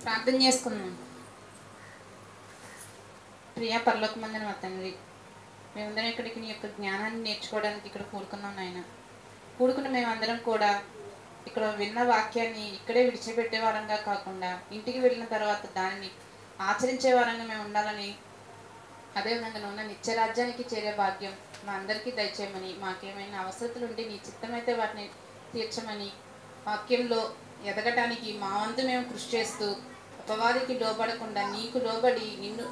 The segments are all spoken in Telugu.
ప్రార్థన చేసుకుందాం. ప్రియా పరలోకమందున మా తండ్రి, మేమందరం ఇక్కడికి నీ యొక్క జ్ఞానాన్ని నేర్చుకోవడానికి ఇక్కడ కూడుకున్నాం నాయన. కూడుకున్న మేమందరం కూడా ఇక్కడ విన్న వాక్యాన్ని ఇక్కడే విడిచిపెట్టే వారంగా కాకుండా ఇంటికి వెళ్ళిన తర్వాత దానిని ఆచరించే వారంగా మేము ఉండాలని, అదేవిధంగా ఉన్న నిత్యరాజ్యానికి చేరే భాగ్యం మా అందరికీ దయచేయమని, మాకేమైనా అవసరతలు ఉంటే నీ చిత్తమైతే వాటిని తీర్చమని, వాక్యంలో ఎదగటానికి మా వంతు మేము కృషి చేస్తూ అపవాదికి లోబడకుండా నీకు లోబడి నిన్ను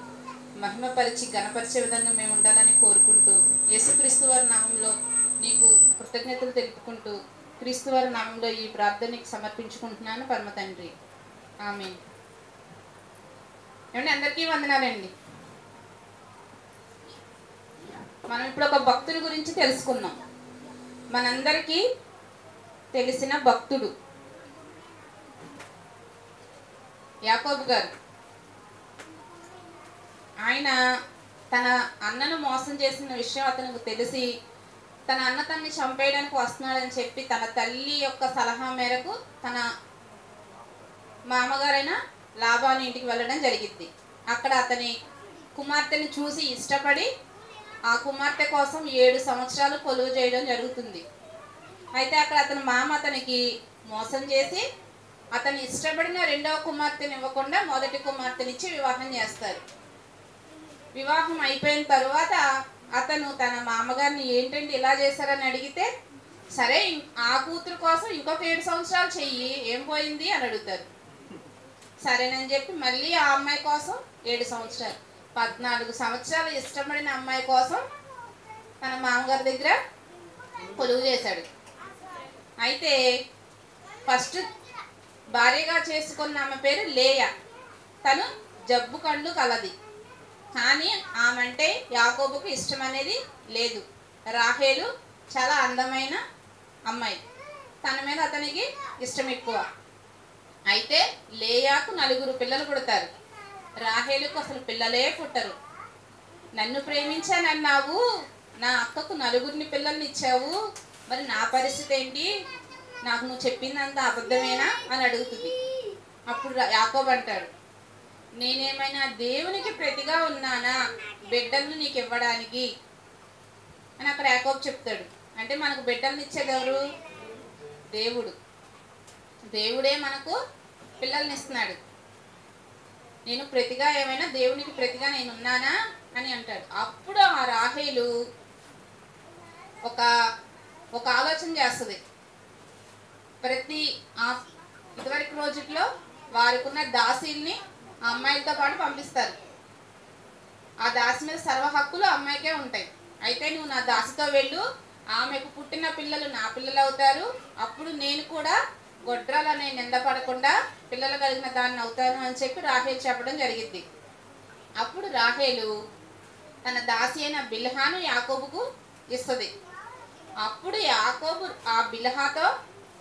మహిమపరిచి గణపరిచే విధంగా మేము ఉండాలని కోరుకుంటూ, యేసుక్రీస్తు వారి నామంలో నీకు కృతజ్ఞతలు తెలుపుకుంటూ క్రీస్తు వారి నామంలో ఈ ప్రార్థనకి సమర్పించుకుంటున్నాను పరమ తండ్రి. ఆమేన్. ఏమండి, అందరికీ వందనాలండి. మనం ఇప్పుడు ఒక భక్తుడి గురించి తెలుసుకున్నాం. మనందరికీ తెలిసిన భక్తుడు యాకోబు గారు. ఆయన తన అన్నను మోసం చేసిన విషయం అతనికి తెలిసి తన అన్న తనని చంపేయడానికి వస్తున్నాడని చెప్పి తన తల్లి యొక్క సలహా మేరకు తన మామగారైన లాబాను ఇంటికి వెళ్ళడం జరిగింది. అక్కడ అతని కుమార్తెని చూసి ఇష్టపడి ఆ కుమార్తె కోసం 7 సంవత్సరాలు కొలువు చేయడం జరుగుతుంది. అయితే అక్కడ అతని మామ అతనికి మోసం చేసి అతను ఇష్టపడిన రెండవ కుమార్తెని ఇవ్వకుండా మొదటి కుమార్తెనిచ్చి వివాహం చేస్తారు. వివాహం అయిపోయిన తర్వాత అతను తన మామగారిని ఏంటంటే ఇలా చేశారని అడిగితే, సరే ఆ కూతురు కోసం ఇంకొక 7 సంవత్సరాలు చెయ్యి, ఏం పోయింది అని అడుగుతారు. సరేనని చెప్పి మళ్ళీ ఆ అమ్మాయి కోసం 7 సంవత్సరాలు, 14 సంవత్సరాలు ఇష్టపడిన అమ్మాయి కోసం తన మామగారి దగ్గర కొలువు చేశాడు. అయితే ఫస్ట్ భార్యగా చేసుకున్న ఆమె పేరు లేయా. తను జబ్బు కళ్ళు కలది, కానీ ఆమె అంటే యాకోబుకు ఇష్టం అనేది లేదు. రాహేలు చాలా అందమైన అమ్మాయి, తన మీద అతనికి ఇష్టం ఎక్కువ. అయితే లేయాకు 4 పిల్లలు పుడతారు, రాహేలుకు అసలు పిల్లలే పుట్టరు. నన్ను ప్రేమించానన్నావు, నా అక్కకు 4 పిల్లల్ని ఇచ్చావు, మరి నా పరిస్థితి ఏంటి, నాకు నువ్వు చెప్పిందంత అబద్ధమేనా అని అడుగుతుంది. అప్పుడు యాకోబు అంటాడు, నేనేమైనా దేవునికి ప్రతిగా ఉన్నానా బిడ్డలను నీకు ఇవ్వడానికి అని అక్కడ యాకోబు చెప్తాడు. అంటే మనకు బిడ్డలను ఇచ్చేది ఎవరు? దేవుడు. దేవుడే మనకు పిల్లల్ని ఇస్తున్నాడు. నేను ప్రతిగా ఏమైనా దేవునికి ప్రతిగా నేను ఉన్నానా అని అంటాడు. అప్పుడు ఆ రాహేలు ఒక ఆలోచన చేస్తుంది. ప్రతి ఇదివరకు రోజుల్లో వారికున్న దాసీల్ని ఆ అమ్మాయిలతో పాటు పంపిస్తారు. ఆ దాసి మీద సర్వ హక్కులు అమ్మాయికే ఉంటాయి. అయితే నువ్వు నా దాసితో వెళ్ళు, ఆమెకు పుట్టిన పిల్లలు నా పిల్లలు అవుతారు, అప్పుడు నేను కూడా గొడ్రాలనే నిందపడకుండా పిల్లలు కలిగిన దాన్ని అవుతాను అని చెప్పి రాహేలు చెప్పడం జరిగింది. అప్పుడు రాహేలు తన దాసి అయిన బిల్హాను యాకోబుకు ఇస్తుంది. అప్పుడు యాకోబు ఆ బిల్హాతో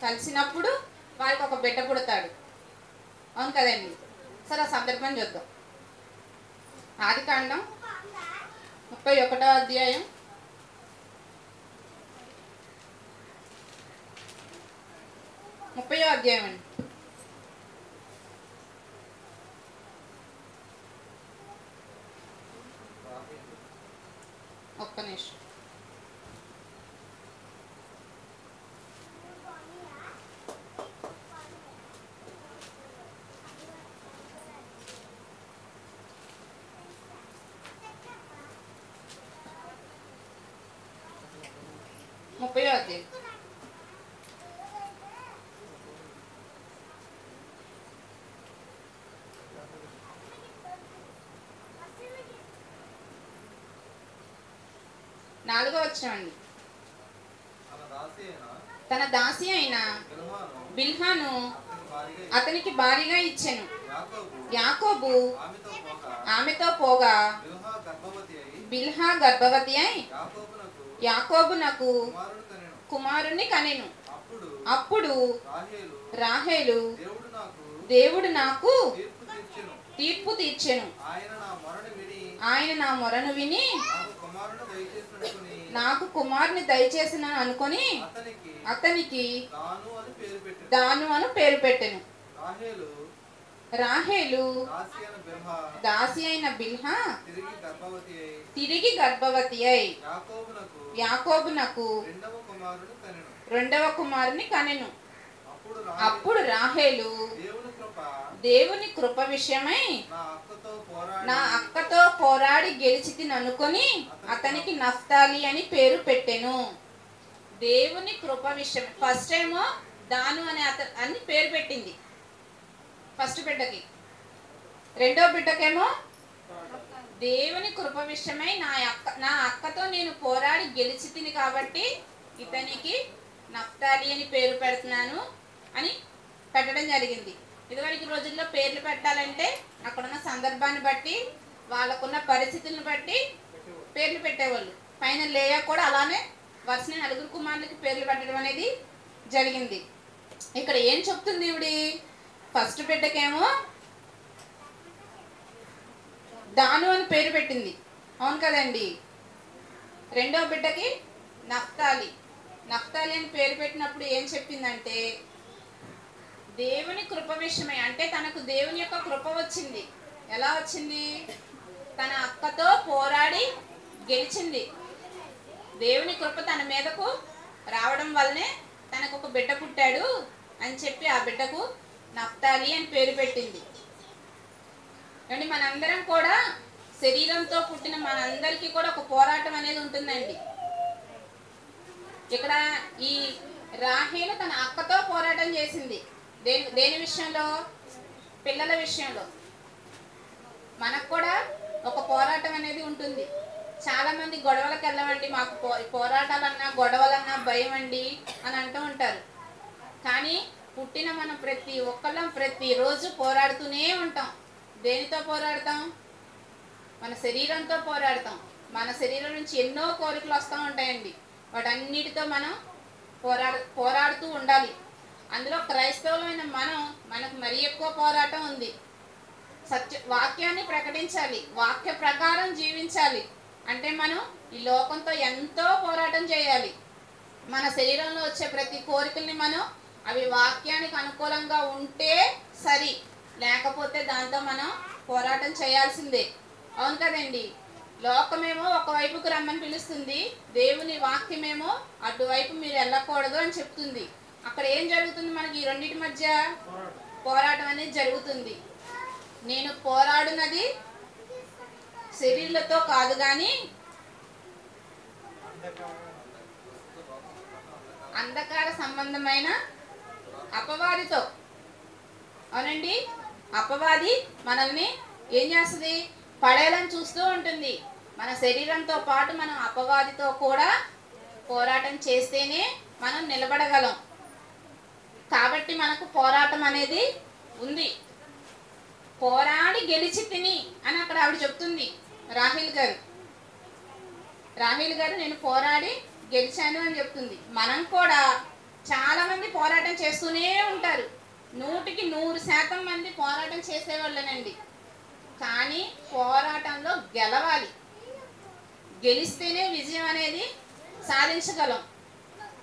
కలిసినప్పుడు వారికి ఒక బిడ్డ పుడతాడు. అవును కదండి. సరే, ఆ సందర్భం చూద్దాం. ఆదికాండం 31వ అధ్యాయం 30వ అధ్యాయం అండి. ఒక్క నిమిషం. అధ్యాయం 4వ వచనం అండి. తన దాసి అయిన బిల్హాను అతనికి భారీగా ఇచ్చెను. యాకోబు ఆమెతో పోగా బిల్హా గర్భవతి అయి యాకోబునకు కుమారుణ్ణి కనెను. అప్పుడు రాహేలు దేవుడు నాకు తీర్పు తీర్చెను, ఆయన నా మొరను విని నాకు కుమారుని దయచేసిన అనుకొని అతనికి దాను అని పేరు పెట్టెను. రాహేలు దాసి అయిన బిల్హా తిరిగి గర్భవతి అయి యాకోబునకు రెండవ కుమారుని కనెను. అప్పుడు రాహేలు దేవుని కృప విషయమై నా అక్కతో పోరాడి గెలిచితిని అనుకొని అతనికి నఫ్తాలి అని పేరు పెట్టెను. దేవుని కృప విషయం ఫస్ట్ ఏమో దాను అని పేరు పెట్టింది ఫస్ట్ బిడ్డకి. రెండో బిడ్డకేమో దేవుని కృప విషయమై నా అక్కతో నేను పోరాడి గెలిచి తిని కాబట్టి ఇతనికి నఫ్తాలి అని పేరు పెడుతున్నాను అని పెట్టడం జరిగింది. ఇదివరకు రోజుల్లో పేర్లు పెట్టాలంటే అక్కడున్న సందర్భాన్ని బట్టి వాళ్ళకున్న పరిస్థితులను బట్టి పేర్లు పెట్టేవాళ్ళు. పైన లేయా కూడా అలానే వరుసనే 4 కుమారులకి పేర్లు పెట్టడం అనేది జరిగింది. ఇక్కడ ఏం చెప్తుంది ఇవిడి? ఫస్ట్ బిడ్డకేమో దాను అని పేరు పెట్టింది, అవును కదండి. రెండో బిడ్డకి నఫ్తాలి అని పేరు పెట్టినప్పుడు ఏం చెప్పిందంటే దేవుని కృప విషయమై, అంటే తనకు దేవుని యొక్క కృప వచ్చింది. ఎలా వచ్చింది? తన అక్కతో పోరాడి గెలిచింది. దేవుని కృప తన మీదకు రావడం వల్లనే తనకు ఒక బిడ్డ పుట్టాడు అని చెప్పి ఆ బిడ్డకు నఫ్తాలి అని పేరు పెట్టింది. అండి మనందరం కూడా శరీరంతో పుట్టిన మనందరికీ కూడా ఒక పోరాటం అనేది ఉంటుందండి. ఇక్కడ ఈ రాహేలు తన అక్కతో పోరాటం చేసింది. దేని విషయంలో? పిల్లల విషయంలో. మనకు కూడా ఒక పోరాటం అనేది ఉంటుంది. చాలా మంది గొడవలకు వెళ్ళమండి, మాకు పోరాటాలన్నా గొడవలన్నా భయం అండి అని అంటూ ఉంటారు. కానీ పుట్టిన మనం ప్రతి ఒక్కళ్ళం ప్రతిరోజు పోరాడుతూనే ఉంటాం. దేనితో పోరాడతాం? మన శరీరంతో పోరాడతాం. మన శరీరం నుంచి ఎన్నో కోరికలు వస్తూ ఉంటాయండి. వాటన్నిటితో మనం పోరాడుతూ ఉండాలి. అందులో క్రైస్తవులైన మనకు మరీ ఎక్కువ పోరాటం ఉంది. వాక్యాన్ని ప్రకటించాలి, వాక్య ప్రకారం జీవించాలి. అంటే మనం ఈ లోకంతో ఎంతో పోరాటం చేయాలి. మన శరీరంలో వచ్చే ప్రతి కోరికల్ని మనం అవి వాక్యానికి అనుకూలంగా ఉంటే సరి, లేకపోతే దాంతో మనం పోరాటం చేయాల్సిందే, అవును కదండి. లోకమేమో ఒకవైపుకు రమ్మని పిలుస్తుంది, దేవుని వాక్యమేమో అటువైపు మీరు వెళ్ళకూడదు అని చెప్తుంది. అక్కడ ఏం జరుగుతుంది? మనకి ఈ రెండింటి మధ్య పోరాటం అనేది జరుగుతుంది. నేను పోరాడునది శరీరులతో కాదు కానీ అంధకార సంబంధమైన అపవాదితో. అవునండి, అపవాది మనల్ని ఏం చేస్తుంది? పడేయాలని చూస్తూ ఉంటుంది. మన శరీరంతో పాటు మనం అపవాదితో కూడా పోరాటం చేస్తేనే మనం నిలబడగలం. కాబట్టి మనకు పోరాటం అనేది ఉంది. పోరాడి గెలిచి తిని అని అక్కడ ఆవిడ చెప్తుంది, రాహేల్ గారు నేను పోరాడి గెలిచాను అని చెప్తుంది. మనం కూడా చాలా మంది పోరాటం చేస్తూనే ఉంటారు. 100కి 100% మంది పోరాటం చేసేవాళ్ళనండి. కానీ పోరాటంలో గెలవాలి. గెలిస్తేనే విజయం అనేది సాధించగలం.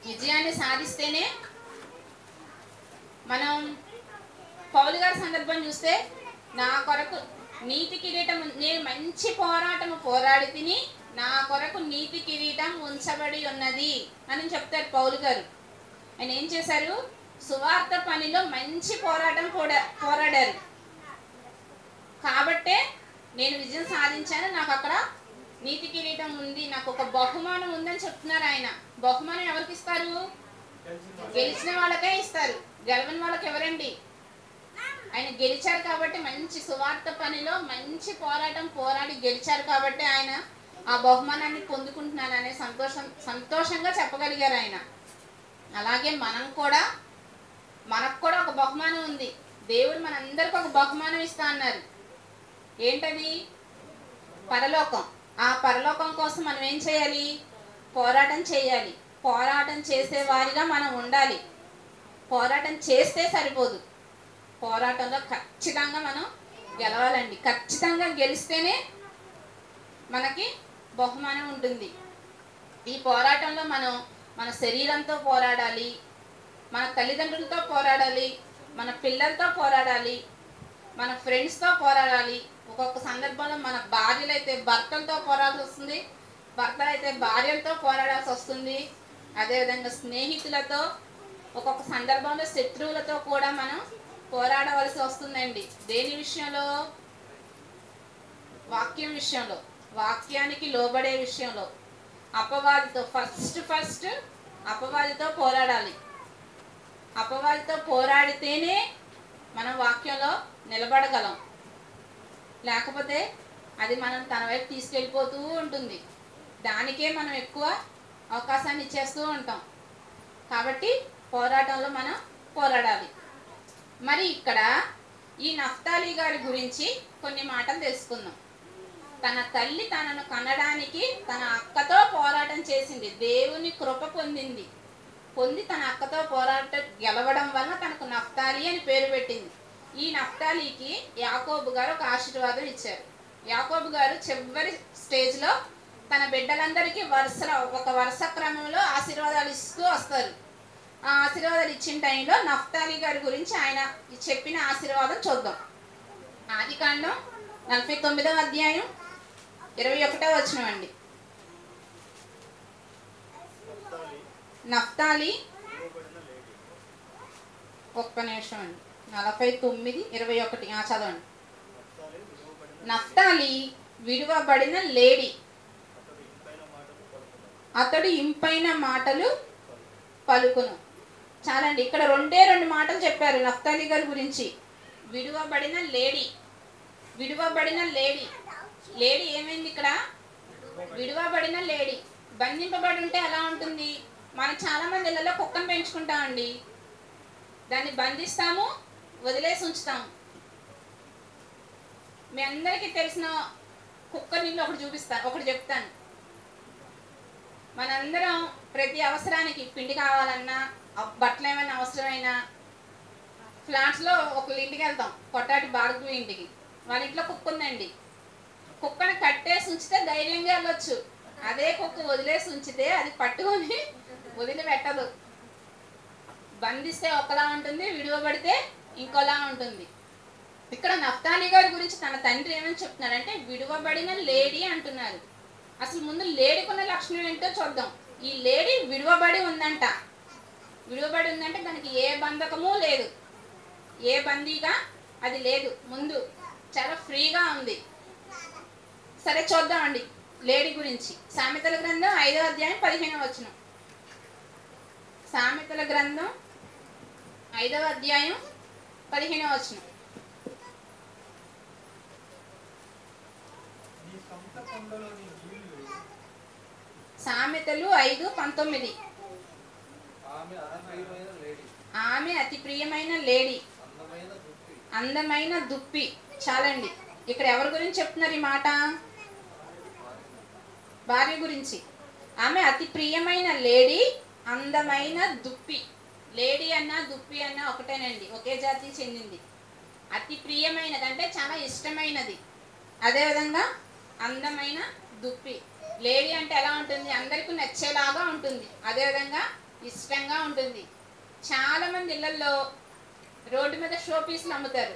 విజయాన్ని సాధిస్తేనే మనం పౌలు గారి సందర్భం చూస్తే నా కొరకు నీతి కిరీటం, నేను మంచి పోరాటము పోరాడి తిని నా కొరకు నీతి కిరీటం ఉంచబడి ఉన్నది అని చెప్తారు పౌలు గారు. ఆయన ఏం చేశారు? సువార్త పనిలో మంచి పోరాటం పోరాడారు. కాబట్టే నేను విజయం సాధించాను, నాకు అక్కడ నీతి కిరీటం ఉంది, నాకు ఒక బహుమానం ఉందని చెప్తున్నారు ఆయన. బహుమానం ఎవరికి ఇస్తారు? గెలిచిన వాళ్ళకే ఇస్తారు, గెలవని వాళ్ళకి ఎవరండి? ఆయన గెలిచారు కాబట్టి, మంచి సువార్త పనిలో మంచి పోరాటం పోరాడి గెలిచారు కాబట్టి ఆయన ఆ బహుమానాన్ని పొందుకుంటున్నాననే సంతోషంగా చెప్పగలిగారు ఆయన. అలాగే మనకు కూడా ఒక బహుమానం ఉంది. దేవుడు మనందరికీ ఒక బహుమానం ఇస్తా అన్నారు. ఏంటది? పరలోకం. ఆ పరలోకం కోసం మనం ఏం చేయాలి? పోరాటం చేయాలి. పోరాటం చేసే వారిగా మనం ఉండాలి. పోరాటం చేస్తే సరిపోదు, పోరాటంలో ఖచ్చితంగా మనం గెలవాలండి. ఖచ్చితంగా గెలిస్తేనే మనకి బహుమానం ఉంటుంది. ఈ పోరాటంలో మనం మన శరీరంతో పోరాడాలి, మన తల్లిదండ్రులతో పోరాడాలి, మన పిల్లలతో పోరాడాలి, మన ఫ్రెండ్స్తో పోరాడాలి. ఒక్కొక్క సందర్భంలో మన భార్యలు అయితే భర్తలతో పోరాడాల్సి వస్తుంది, భర్తలు అయితే భార్యలతో పోరాడాల్సి వస్తుంది. అదేవిధంగా స్నేహితులతో, ఒక్కొక్క సందర్భంలో శత్రువులతో కూడా మనం పోరాడవలసి వస్తుందండి. దేని విషయంలో? వాక్యం విషయంలో, వాక్యానికి లోబడే విషయంలో. అపవాదితో ఫస్ట్ అపవాదితో పోరాడాలి. అపవాదితో పోరాడితేనే మనం వాక్యంలో నిలబడగలం. లేకపోతే అది మనం తన వైపు తీసుకెళ్ళిపోతూ ఉంటుంది. దానికే మనం ఎక్కువ అవకాశాన్ని ఇచ్చేస్తూ ఉంటాం. కాబట్టి పోరాటంలో మనం పోరాడాలి. మరి ఇక్కడ ఈ నఫ్తాలి గారి గురించి కొన్ని మాటలు తెలుసుకుందాం. తన తల్లి తనను కనడానికి తన అక్కతో పోరాటం చేసింది, దేవుని కృప పొంది తన అక్కతో పోరాటం గెలవడం వలన తనకు నఫ్తాలి అని పేరు పెట్టింది. ఈ నఫ్తాలికి యాకోబు గారు ఒక ఆశీర్వాదం ఇచ్చారు. యాకోబు గారు చివరి స్టేజ్లో తన బిడ్డలందరికీ ఒక వరుస క్రమంలో ఆశీర్వాదాలు ఇస్తూ వస్తారు. ఆ ఆశీర్వాదాలు ఇచ్చిన టైంలో నఫ్తాలి గారి గురించి ఆయన చెప్పిన ఆశీర్వాదం చూద్దాం. ఆదికాండం 49వ అధ్యాయం 21వ వచనం అండి. నఫ్తాలి, ఒక్క నిమిషం అండి, 49:21 చదవండి. నఫ్తాలి విడువబడిన లేడి, అతడు ఇంపైన మాటలు పలుకును. చాలండి, ఇక్కడ రెండు మాటలు చెప్పారు నఫ్తాలి గారి గురించి. విడువబడిన లేడి, విడువబడిన లేడి. లేడి ఏమైంది ఇక్కడ? విడువబడిన లేడి. బంధింపబడి ఉంటే ఎలా ఉంటుంది? మనం చాలా మంది ఇళ్ళలో కుక్కను పెంచుకుంటామండి. దాన్ని బంధిస్తాము, వదిలేసి ఉంచుతాము. మీ అందరికీ తెలిసిన కుక్క నీళ్ళు ఒకటి చెప్తాను. మనందరం ప్రతి అవసరానికి, పిండి కావాలన్నా, బట్టలు ఏమైనా అవసరమైనా, ఫ్లాట్స్లో ఒకళ్ళ ఇంటికి వెళ్తాం, కొట్టాటి భారతీయ ఇంటికి. వాళ్ళ ఇంట్లో కుక్క ఉందండి. కుక్కను కట్టేసి ఉంచితే ధైర్యంగా వెళ్ళొచ్చు. అదే కుక్క వదిలేసి ఉంచితే అది పట్టుకొని వదిలిపెట్టదు. బంధిస్తే ఒకలా ఉంటుంది, విడువబడితే ఇంకోలా ఉంటుంది. ఇక్కడ నఫ్తాలి గారి గురించి తన తండ్రి ఏమని చెప్తున్నాడంటే విడువబడిన లేడీ అంటున్నారు. అసలు ముందు లేడీకున్న లక్షణం ఏంటో చూద్దాం. ఈ లేడీ విడువబడి ఉందంట. విడువబడి ఉందంటే దానికి ఏ బంధకము లేదు, ఏ బందీగా అది లేదు. ముందు చాలా ఫ్రీగా ఉంది. సరే చూద్దామండి లేడీ గురించి. సామెతల గ్రంథం 5వ అధ్యాయం 15వ వచనం. సామెతల గ్రంథం 5వ అధ్యాయం 15వ వచనం. సామెతలు 5:19. ఆమె అతి ప్రియమైన లేడీ, అందమైన దుప్పి. చాలండి, ఇక్కడ ఎవరి గురించి చెప్తున్నారు ఈ మాట? భార్య గురించి. ఆమె అతి ప్రియమైన లేడీ, అందమైన దుప్పి. లేడీ అన్నా దుప్పి అన్నా ఒకటేనండి, ఒకే జాతికి చెందింది. అతి ప్రియమైనది అంటే చాలా ఇష్టమైనది. అదేవిధంగా అందమైన దుప్పి. లేడీ అంటే ఎలా ఉంటుంది? అందరికీ నచ్చేలాగా ఉంటుంది, అదేవిధంగా ఇష్టంగా ఉంటుంది. చాలామంది ఇళ్లలో రోడ్డు మీద షో పీసులు అమ్ముతారు.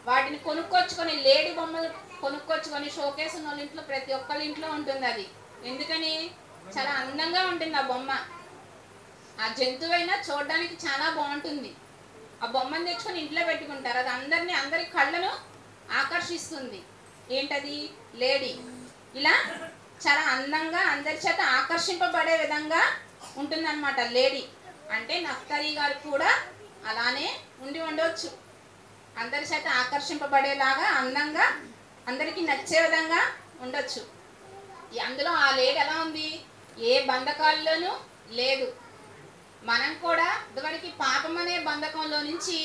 వాటిని కొనుక్కొచ్చుకొని, లేడీ బొమ్మలు కొనుక్కొచ్చుకొని షోకేస్ ఉన్న వాళ్ళ ఇంట్లో, ప్రతి ఒక్కళ్ళ ఇంట్లో ఉంటుంది అది. ఎందుకని? చాలా అందంగా ఉంటుంది ఆ బొమ్మ. ఆ జంతువైనా చూడడానికి చాలా బాగుంటుంది. ఆ బొమ్మను తెచ్చుకొని ఇంట్లో పెట్టుకుంటారు. అది అందరి కళ్ళను ఆకర్షిస్తుంది. ఏంటది? లేడీ. ఇలా చాలా అందంగా అందరి చేత ఆకర్షింపబడే విధంగా ఉంటుందన్నమాట లేడీ అంటే. నఫ్తాలి గారు కూడా అలానే ఉండవచ్చు. అందరి చేత ఆకర్షింపబడేలాగా, అందంగా, అందరికీ నచ్చే విధంగా ఉండొచ్చు. అందులో ఆ లేడీ ఎలా ఉంది? ఏ బంధకాల్లోనూ లేదు. మనం కూడా ఇదివరకు పాపం అనే బంధకంలో నుంచి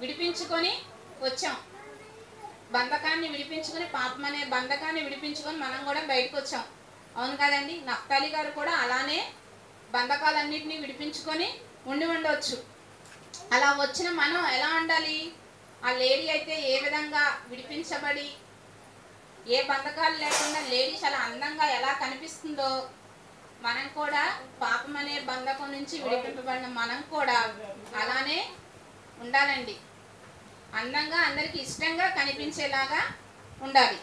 విడిపించుకొని వచ్చాం. బంధకాన్ని విడిపించుకొని, పాపం అనే బంధకాన్ని విడిపించుకొని మనం కూడా బయటకు వచ్చాం. అవును కదండి? నఫ్తాలి గారు కూడా అలానే బంధకాలన్నింటినీ విడిపించుకొని ఉండవచ్చు. అలా వచ్చిన మనం ఎలా ఉండాలి? ఆ లేడీ అయితే ఏ విధంగా విడిపించబడి ఏ బంధకాలు లేకుండా లేడీ చాలా అందంగా ఎలా కనిపిస్తుందో, మనం కూడా పాపం అనే బంధకం నుంచి విడిపింపబడిన మనం కూడా అలానే ఉండాలండి. అందంగా అందరికి ఇష్టంగా కనిపించేలాగా ఉండాలి.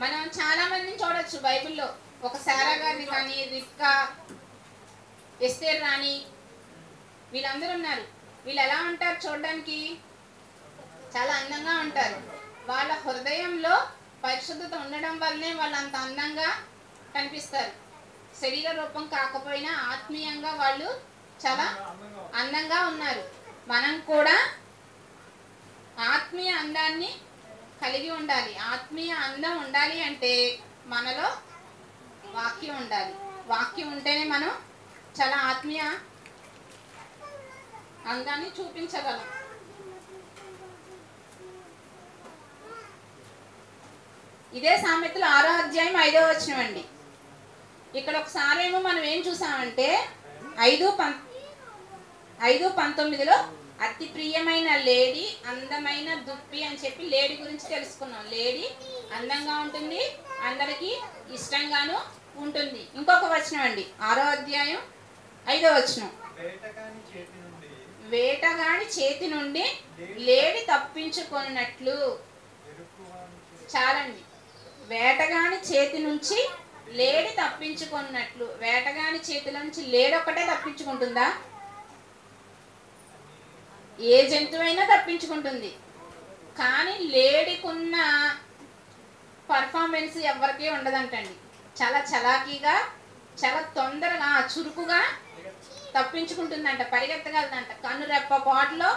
మనం చాలా మందిని చూడొచ్చు బైబిల్లో. ఒక శారా గారిని కానీ, రిబ్కా, ఎస్తేర్ రాణి, వీళ్ళందరూ ఉన్నారు. వీళ్ళు ఎలా ఉంటారు చూడడానికి? చాలా అందంగా ఉంటారు. వాళ్ళ హృదయంలో పరిశుద్ధత ఉండడం వల్లనే వాళ్ళు అంత అందంగా కనిపిస్తారు. శరీర రూపం కాకపోయినా ఆత్మీయంగా వాళ్ళు చాలా అందంగా ఉన్నారు. మనం కూడా ఆత్మీయ అందాన్ని కలిగి ఉండాలి. ఆత్మీయ అందం ఉండాలి అంటే మనలో వాక్యం ఉండాలి. వాక్యం ఉంటేనే మనం చాలా ఆత్మీయ అందాన్ని చూపించగలం. ఇదే సామెతలు 6వ అధ్యాయం 5వ వచనం అండి. ఇక్కడ ఒకసారి ఏమో మనం ఏం చూసామంటే 5:19లో అతి ప్రియమైన లేడీ, అందమైన దుప్పి అని చెప్పి లేడీ గురించి తెలుసుకున్నాం. లేడీ అందంగా ఉంటుంది, అందరికీ ఇష్టంగాను ఉంటుంది. ఇంకొక వచనం అండి, 6వ అధ్యాయం 5వ వచనం. వేటగాని చేతి నుండి లేడి తప్పించుకున్నట్లు. చాలండి. వేటగాని చేతి నుంచి లేడి తప్పించుకున్నట్లు. వేటగాని చేతిలో నుంచి లేడి ఒక్కటే తప్పించుకుంటుందా? ఏ జంతువైనా తప్పించుకుంటుంది. కానీ లేడికున్న పర్ఫార్మెన్స్ ఎవరికీ ఉండదంటండి. చాలా చలాకీగా, చాలా తొందరగా, చురుకుగా తప్పించుకుంటుందంట. పరిగెత్తగలదంట. కన్ను రెప్ప పాటులో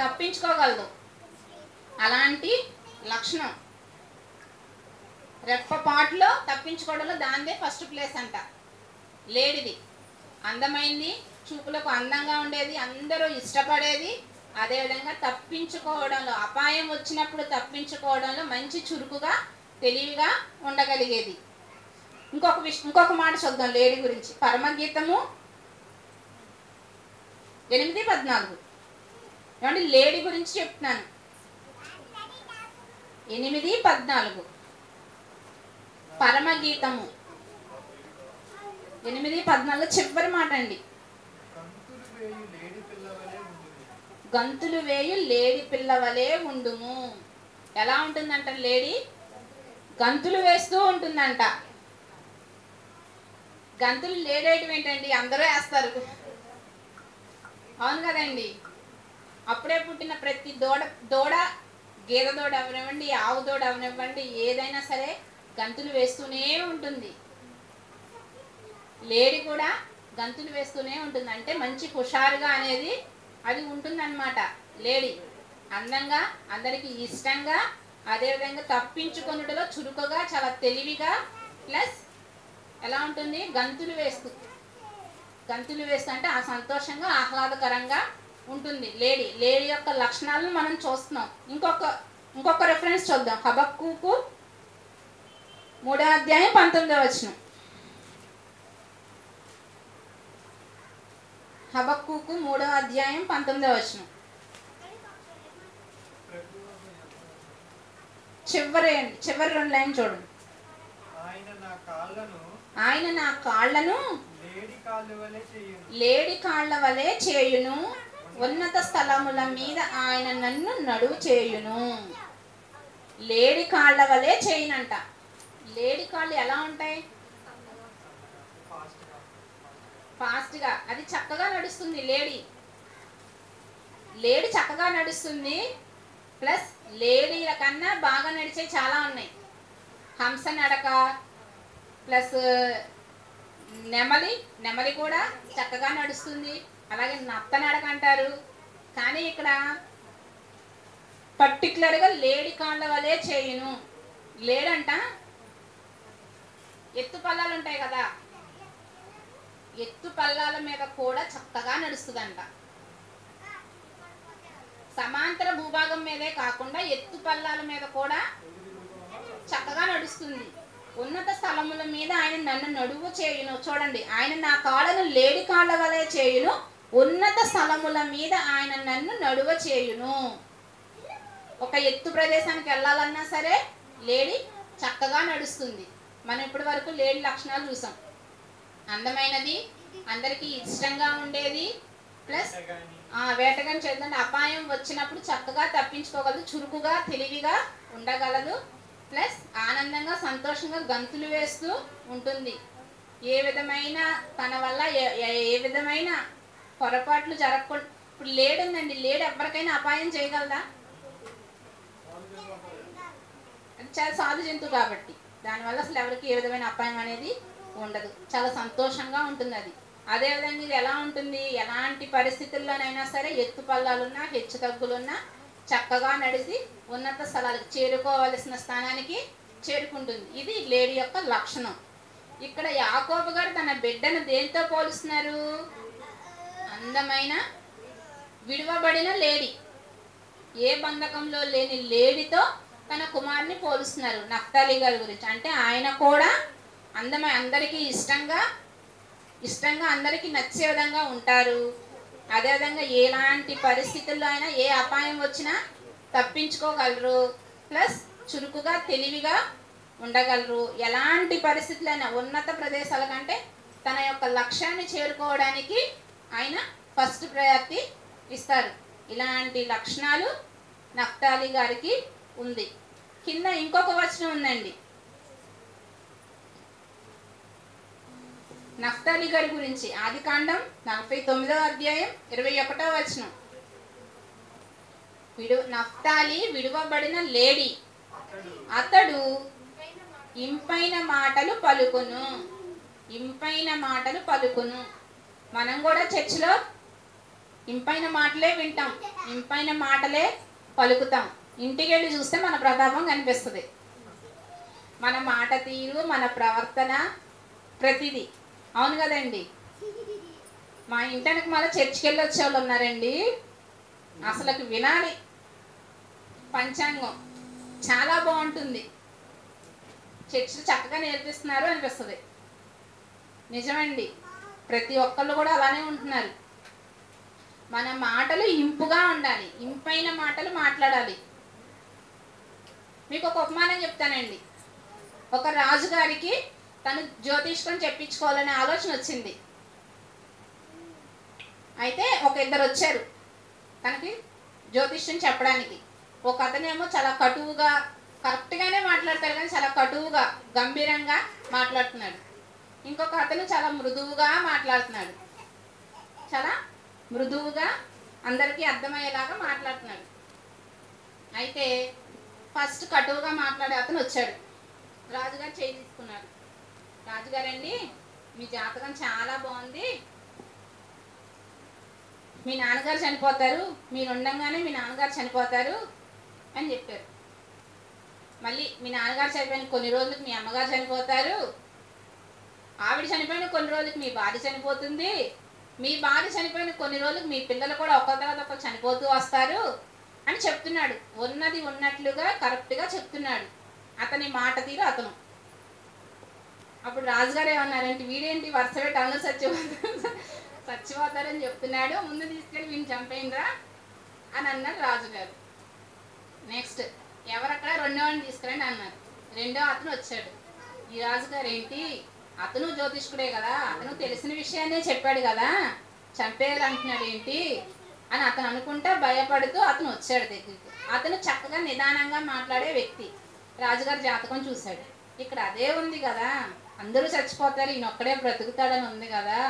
తప్పించుకోగలదు. అలాంటి లక్షణం రెప్పపాటులో తప్పించుకోవడంలో దాందే ఫస్ట్ ప్లేస్ అంట లేడిది. అందమైంది, చూపులకు అందంగా ఉండేది, అందరూ ఇష్టపడేది. అదేవిధంగా తప్పించుకోవడంలో, అపాయం వచ్చినప్పుడు తప్పించుకోవడంలో మంచి చురుకుగా, తెలివిగా ఉండగలిగేది. ఇంకొక మాట చూద్దాం లేడీ గురించి. పరమగీతము 8:14. ఏమంటే లేడీ గురించి చెప్తున్నాను. 8:14 పరమగీతము 8:14 చివరి మాట అండి. గంతులు వేయు లేడి పిల్లవలే ఉండుము. ఎలా ఉంటుందంట లేడీ? గంతులు వేస్తూ ఉంటుందంట. గంతులు లేడేయటం ఏంటండి? అందరూ వేస్తారు. అవును కదండి. అప్పుడే పుట్టిన ప్రతి దూడ, గేదె దూడ అవనివ్వండి, ఆవు దూడ అవనివ్వండి, ఏదైనా సరే గంతులు వేస్తూనే ఉంటుంది. లేడీ కూడా గంతులు వేస్తూనే ఉంటుంది. అంటే మంచి హుషారుగా అనేది అది ఉంటుందన్నమాట. లేడీ అందంగా, అందరికీ ఇష్టంగా, అదేవిధంగా తప్పించుకొనుటలో చురుకుగా, చాలా తెలివిగా, ప్లస్ ఎలా ఉంటుంది? గంతులు వేస్తూ అంటే ఆ సంతోషంగా, ఆహ్లాదకరంగా ఉంటుంది లేడీ. లేడీ యొక్క లక్షణాలను మనం చూస్తున్నాం. ఇంకొక రెఫరెన్స్ చూద్దాం. హబక్కూకు 3వ అధ్యాయం 19వ వచనం. హబక్కూకు 3వ అధ్యాయం 19వ వచనం. చివరి 2 లైన్ చూడండి. ఆయన నా కాళ్ళను లేడి కాళ్ళ వలె చేయును, ఉన్నత స్థలముల మీద ఆయన నన్ను నడువు చేయును. లేడి కాళ్ళ వలె చేయునంట. లేడి కాళ్ళు ఎలా ఉంటాయి? ఫాస్ట్గా. అది చక్కగా నడుస్తుంది. లేడీ చక్కగా నడుస్తుంది. ప్లస్ లేడీల కన్నా బాగా నడిచే చాలా ఉన్నాయి. హంస నడక, ప్లస్ నెమలి కూడా చక్కగా నడుస్తుంది. అలాగే నత్త నడక అంటారు. కానీ ఇక్కడ పర్టికులర్గా లేడి కాళ్ళ వలె చేయును. లేడంట ఎత్తు పల్లాలు ఉంటాయి కదా, ఎత్తు పల్లాల మీద కూడా చక్కగా నడుస్తుందంట. సమాంతర భూభాగం మీదే కాకుండా ఎత్తు పల్లాల మీద కూడా చక్కగా నడుస్తుంది. ఉన్నత స్థలముల మీద ఆయన నన్ను నడువు చేయును. చూడండి, ఆయన నా కాళ్ళను లేడి కాళ్ళ వలె చేయును, ఉన్నత స్థలముల మీద ఆయన నన్ను నడువ చేయును. ఒక ఎత్తు ప్రదేశానికి వెళ్ళాలన్నా సరే లేడీ చక్కగా నడుస్తుంది. మనం ఇప్పటి వరకు లేడీ లక్షణాలు చూసాం. అందమైనది, అందరికీ ఇష్టంగా ఉండేది, ప్లస్ వేటగాని చేద్దండి అపాయం వచ్చినప్పుడు చక్కగా తప్పించుకోగలదు, చురుకుగా తెలివిగా ఉండగలదు, ప్లస్ ఆనందంగా సంతోషంగా గంతులు వేస్తూ ఉంటుంది. ఏ విధమైన తన వల్ల ఏ విధమైన పొరపాట్లు జరగకుండా, ఇప్పుడు లేడు ఉందండి, లేడు ఎవరికైనా అపాయం చేయగలదా? అది చాలా సాధు జంతువు కాబట్టి దానివల్ల అసలు ఎవరికి ఏ విధమైన అపాయం అనేది ఉండదు, చాలా సంతోషంగా ఉంటుంది అది. అదేవిధంగా ఇది ఎలా ఉంటుంది, ఎలాంటి పరిస్థితుల్లోనైనా సరే ఎత్తు పల్లాలున్నా హెచ్చు తగ్గులున్నా చక్కగా నడిచి ఉన్నత స్థలాలకు చేరుకోవలసిన స్థానానికి చేరుకుంటుంది. ఇది లేడీ యొక్క లక్షణం. ఇక్కడ యాకోబు గారు తన బిడ్డను దేంతో పోలుస్తున్నారు? అందమైన విడువబడిన లేడీ, ఏ బంధకంలో లేని లేడీతో తన కుమారుని పోలుస్తున్నారు నఫ్తాలి గారి గురించి. అంటే ఆయన కూడా అందరికీ ఇష్టంగా అందరికీ నచ్చే విధంగా ఉంటారు. అదేవిధంగా ఎలాంటి పరిస్థితుల్లో అయినా ఏ అపాయం వచ్చినా తప్పించుకోగలరు, ప్లస్ చురుకుగా తెలివిగా ఉండగలరు. ఎలాంటి పరిస్థితులైనా ఉన్నత ప్రదేశాల కంటే తన యొక్క లక్ష్యాన్ని చేరుకోవడానికి ఆయన ఫస్ట్ ప్రయారిటీ ఇస్తారు. ఇలాంటి లక్షణాలు నఫ్తాలి గారికి ఉంది. కింద ఇంకొక వచనం ఉందండి నఫ్తాలి గారి గురించి, ఆదికాండం 49వ అధ్యాయం 21వ వచనం. నఫ్తాలి విడువబడిన లేడీ, అతడు ఇంపైన మాటలు పలుకును. ఇంపైన మాటలు పలుకును. మనం కూడా చర్చిలో ఇంపైన మాటలే వింటాం, ఇంపైన మాటలే పలుకుతాం. ఇంటికి వెళ్ళి చూస్తే మన ప్రతాపం కనిపిస్తుంది, మన మాట తీరు, మన ప్రవర్తన, ప్రతిదీ. అవును కదండి. మా ఇంటానికి మళ్ళీ చర్చికి వెళ్ళి వచ్చేవాళ్ళు ఉన్నారండి, అసలుకి వినాలి. పంచాంగం చాలా బాగుంటుంది, చర్చిలో చక్కగా నేర్పిస్తున్నారు అనిపిస్తుంది. నిజమండి, ప్రతి ఒక్కళ్ళు కూడా అలానే ఉంటున్నారు. మన మాటలు ఇంపుగా ఉండాలి, ఇంపైన మాటలు మాట్లాడాలి. మీకు ఒక ఉపమానం చెప్తానండి. ఒక రాజుగారికి తను జ్యోతిష్కం చెప్పించుకోవాలనే ఆలోచన వచ్చింది. అయితే ఒక ఇద్దరు వచ్చారు తనకి జ్యోతిష్యం చెప్పడానికి. ఒక అతనేమో చాలా కటువుగా, కరెక్ట్గానే మాట్లాడతాడు కానీ చాలా కటువుగా గంభీరంగా మాట్లాడుతున్నాడు. ఇంకొక అతను చాలా మృదువుగా మాట్లాడుతున్నాడు, చాలా మృదువుగా అందరికీ అర్థమయ్యేలాగా మాట్లాడుతున్నాడు. అయితే ఫస్ట్ కటువుగా మాట్లాడే అతను వచ్చాడు. రాజుగారు చేయి తీసుకున్నాడు. రాజుగారండి, మీ జాతకం చాలా బాగుంది, మీ నాన్నగారు చనిపోతారు, మీరు ఉండంగానే మీ నాన్నగారు చనిపోతారు అని చెప్పారు. మళ్ళీ మీ నాన్నగారు చనిపోయిన కొన్ని రోజులకు మీ అమ్మగారు చనిపోతారు, ఆవిడ చనిపోయిన కొన్ని రోజులకు మీ భార్య చనిపోతుంది, మీ భార్య చనిపోయిన కొన్ని రోజులకు మీ పిల్లలు కూడా ఒక్క తర్వాత ఒకరు చనిపోతూ వస్తారు అని చెప్తున్నాడు. ఉన్నది ఉన్నట్లుగా కరెక్ట్గా చెప్తున్నాడు అతని మాట తీరు అతను. అప్పుడు రాజుగారు ఏమన్నారంటే, వీడేంటి వరుస పెట్టి అందరూ చచ్చిపోతారని చెప్తున్నాడు, ముందు తీసుకెళ్ళి వీడిని చంపేయండిరా అని అన్నారు రాజుగారు. నెక్స్ట్ ఎవరక్కడ రెండో వాడిని తీసుకురండి అన్నారు. రెండో అతను వచ్చాడు. ఈ రాజుగారు ఏంటి, అతను జ్యోతిష్కుడే కదా, అతను తెలిసిన విషయాన్నే చెప్పాడు కదా, చంపేయాలంటున్నాడు ఏంటి అని అతను అనుకుంటా భయపడుతూ అతను వచ్చాడు దగ్గరికి. అతను చక్కగా నిదానంగా మాట్లాడే వ్యక్తి. రాజుగారి జాతకం చూశాడు, ఇక్కడ అదే ఉంది కదా, అందరూ చచ్చిపోతారు, ఈయన ఒక్కడే బ్రతుకుతాడని ఉంది కదా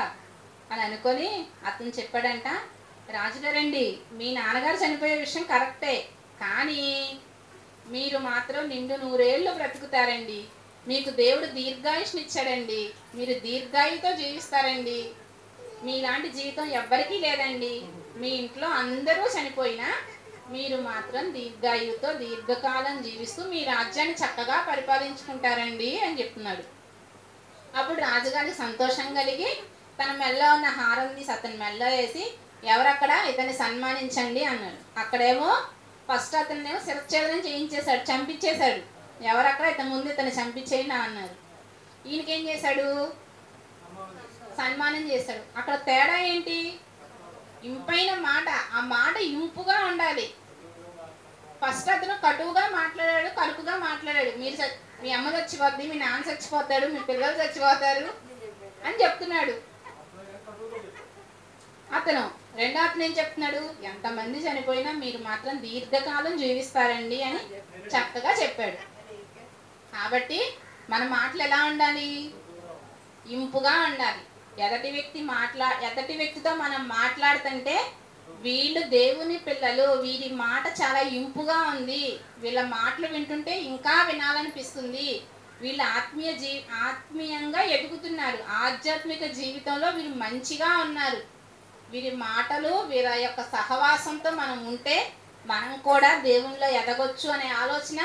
అని అనుకొని అతను చెప్పాడంట, రాజుగారండి మీ నాన్నగారు చనిపోయే విషయం కరెక్టే, కానీ మీరు మాత్రం నిండు 100 ఏళ్ళు బ్రతుకుతారండి, మీకు దేవుడు దీర్ఘాయుష్నిచ్చాడండి, మీరు దీర్ఘాయుతో జీవిస్తారండి, మీలాంటి జీవితం ఎవ్వరికీ లేదండి, మీ ఇంట్లో అందరూ చనిపోయినా మీరు మాత్రం దీర్ఘాయుతో దీర్ఘకాలం జీవిస్తూ మీ రాజ్యాన్ని చక్కగా పరిపాలించుకుంటారండి అని చెప్తున్నాడు. అప్పుడు రాజుగారికి సంతోషం కలిగి తన మెల్ల ఉన్న హారం తీసి అతని మెల్ల వేసి, ఎవరక్కడ, ఇతన్ని సన్మానించండి అన్నాడు. అక్కడేమో ఫస్ట్ అతన్నేమో శిరచ్ఛేదనం చేయించేశాడు, చంపించేశాడు. ఎవరక్కడ, ఇతని ముందు ఇతన్ని చంపించేయండి అన్నారు. ఈయనకేం చేశాడు, సన్మానం చేశాడు. అక్కడ తేడా ఏంటి, ఇంపైన మాట, ఆ మాట ఇంపుగా ఉండాలి. ఫస్ట్ అతను కటువుగా మాట్లాడాడు, కరుకుగా మాట్లాడాడు, మీ అమ్మ చచ్చిపోద్ది, మీ నాన్న చచ్చిపోతాడు, మీ పిల్లలు చచ్చిపోతారు అని చెప్తున్నాడు. అతను రెండో అతను ఏం చెప్తున్నాడు, ఎంతమంది చనిపోయినా మీరు మాత్రం దీర్ఘకాలం జీవిస్తారండి అని చక్కగా చెప్పాడు. కాబట్టి మన మాటలు ఎలా ఉండాలి, ఇంపుగా ఉండాలి. ఎదటి వ్యక్తితో మనం మాట్లాడుతుంటే వీళ్ళు దేవుని పిల్లలు, వీరి మాట చాలా ఇంపుగా ఉంది, వీళ్ళ మాటలు వింటుంటే ఇంకా వినాలనిపిస్తుంది, వీళ్ళు ఆత్మీయంగా ఎదుగుతున్నారు, ఆధ్యాత్మిక జీవితంలో వీరు మంచిగా ఉన్నారు, వీరి మాటలు వీరి యొక్క సహవాసంతో మనం ఉంటే మనం కూడా దేవునిలో ఎదగొచ్చు అనే ఆలోచన